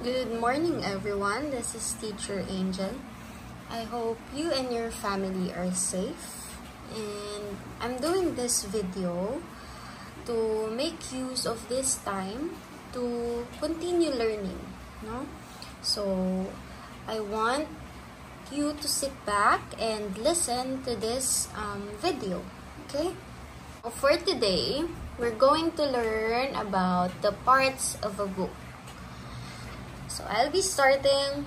Good morning, everyone. This is Teacher Angel. I hope you and your family are safe. And I'm doing this video to make use of this time to continue learning. No? So, I want you to sit back and listen to this video. Okay? For today, we're going to learn about the parts of a book. So I'll be starting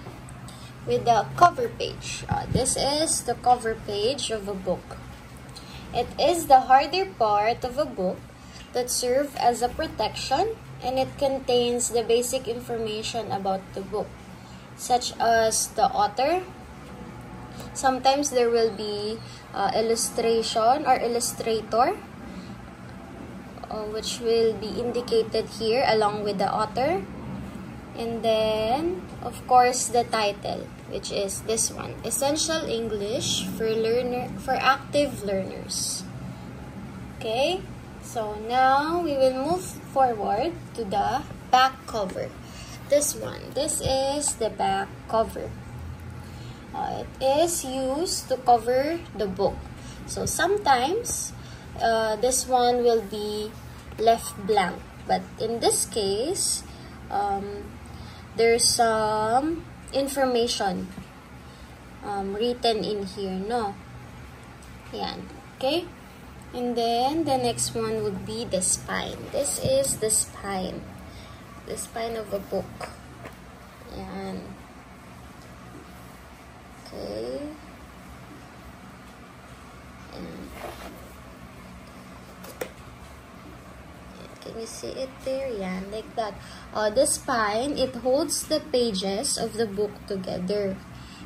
with the cover page. This is the cover page of a book. It is the harder part of a book that serves as a protection, and it contains the basic information about the book, such as the author. Sometimes there will be illustration or illustrator, which will be indicated here along with the author. And then, of course, the title, which is this one, Essential English for Active Learners. Okay, so now we will move forward to the back cover. This is the back cover. It is used to cover the book. So sometimes, this one will be left blank. But in this case, there's some information written in here, no? Yan. Okay? And then, the next one would be the spine. This is the spine. The spine of a book. Yan. Okay. And can you see it there? Yeah, like that. The spine, it holds the pages of the book together.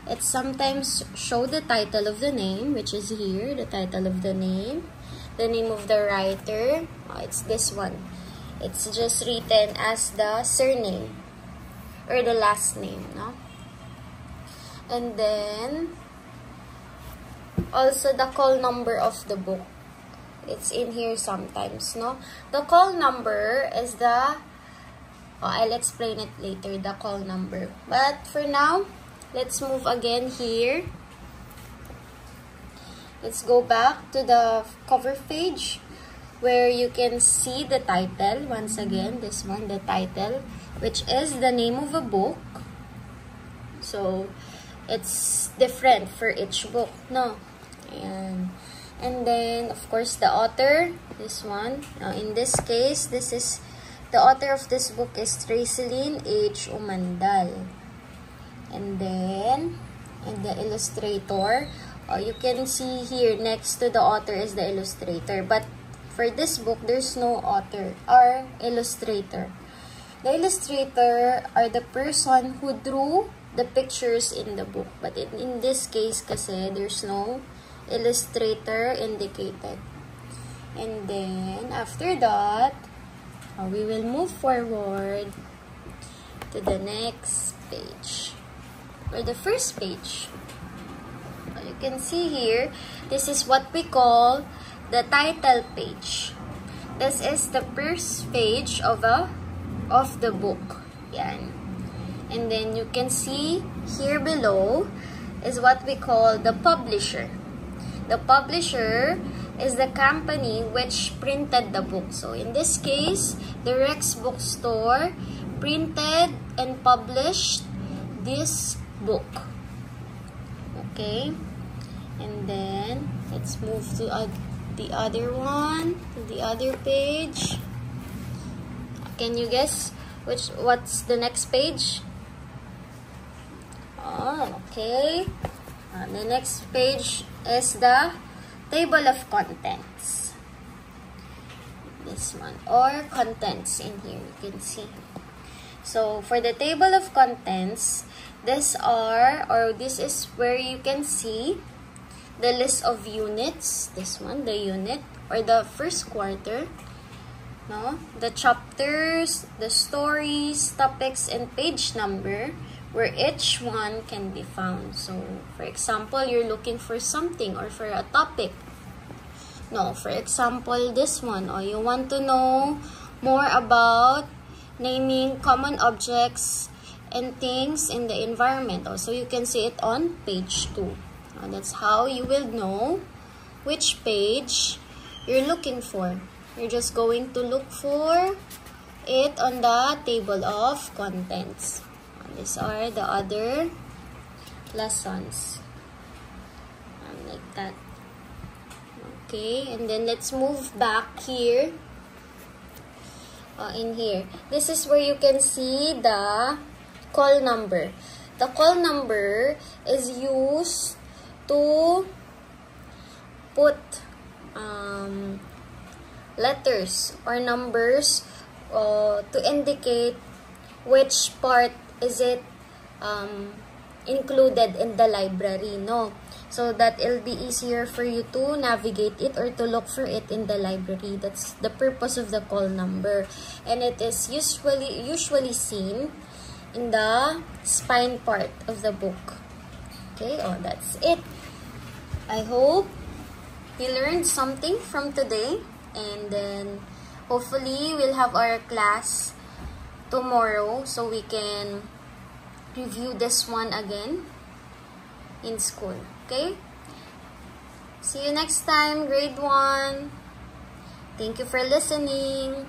It sometimes shows the title of the name, which is here, the title of the name of the writer. It's this one. It's just written as the surname or the last name, no? And then also the call number of the book. It's in here sometimes, no? The call number is the... I'll explain it later, the call number. But for now, let's move again here. Let's go back to the cover page where you can see the title. Once again, this one, the title, which is the name of a book. So, it's different for each book, no? And then, of course, the author, this one. In this case, this is the author of this book is Tracelyn H. Umandal. And then, the illustrator, you can see here next to the author is the illustrator. But for this book, there's no author or illustrator. The illustrator are the person who drew the pictures in the book. But in this case, kasi, there's no illustrator indicated. And then after that, we will move forward to the next page, or the first page. You can see here, this is what we call the title page. This is the first page of the book. Yan. And then you can see here below is what we call the publisher. The publisher is the company which printed the book. So, in this case, the Rex Bookstore printed and published this book. Okay? And then, let's move to the other one, to the other page. Can you guess what's the next page? Oh, okay. The next page is the table of contents. This one, or contents in here, you can see. So for the table of contents, this is where you can see the list of units. This one, the unit, or the first quarter. No, the chapters, the stories, topics, and page number, where each one can be found. So, for example, you're looking for something or for a topic. No, for example, this one. Or you want to know more about naming common objects and things in the environment. Also, you can see it on page 2. That's how you will know which page you're looking for. You're just going to look for it on the table of contents. These are the other lessons. Like that. Okay, and then let's move back here. In here. This is where you can see the call number. The call number is used to put letters or numbers to indicate which part is it included in the library, no? So that it'll be easier for you to navigate it or to look for it in the library. That's the purpose of the call number. And it is usually seen in the spine part of the book. Okay, that's it. I hope you learned something from today, and then hopefully we'll have our class tomorrow so we can review this one again in school. Okay? See you next time, grade 1. Thank you for listening.